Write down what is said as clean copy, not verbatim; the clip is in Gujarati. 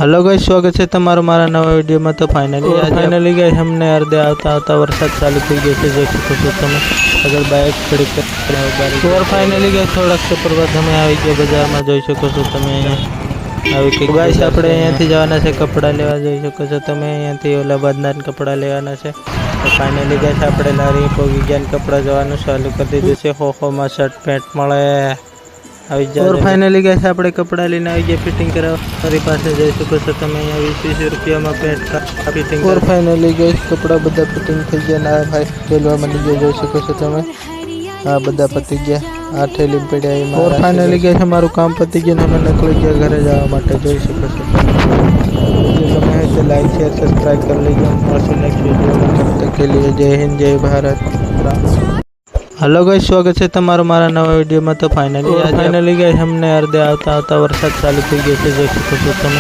हेलो गाइस, स्वागत है तमारो मारा नवा वीडियो में। तो फाइनली गाइस हमने अर्धे आता वरसाद चालू थी गई है, જોઈ શકો છો તમે। अगर बाइक खड़ी कर और फाइनली गाइस થોડાક સફર બાદ અમે આવી ગયા બજારમાં, જોઈ શકો છો તમે। આવી કે ગાइस આપણે અહીંયાથી જવાના છે કપડા લેવા, જોઈ શકો છો તમે। અહીંયાથી ઓલાબાદના કપડા લેવાના છે। તો फाइनली गाइस આપણે લારી પહોંચી ગયા, કપડા જવાનું ચાલુ કરી દીધું છે। હોમાં શર્ટ પેન્ટ મળે આવી જાય। और फाइनली गाइस આપણે કપડા લઈને આવી ગયા ફિટિંગ કરાવવા। મારી પાસે જોઈ શકો છો તમે અહીંયા 20 રૂપિયામાં પેન્ટ ફિટિંગ। और फाइनली गाइस કપડા બધા ફિટિંગ થઈ ગયા ના ભાઈ ટેલવા મળી ગયા, જોઈ શકો છો તમે। આ બધા પતી ગયા, આ ઠેલી પડ્યા એ મારા। और फाइनली गाइस અમારું કામ પતી ગયું ને અમે નીકળી ગયા ઘરે જવા માટે, જોઈ શકો છો તમે। ગમે તો લાઈક शेयर सब्सक्राइब कर लीजिए। મળશું નેક્સ્ટ વિડિયોમાં, तब तक के लिए जय हिंद जय भारत। हेलो गाइस, स्वागत है तमारो मारा नवा वीडियो में। तो फाइनली गाइस हमने अर्धे आता वरसाद चालू थी गई है, જોઈ શકો છો તમે।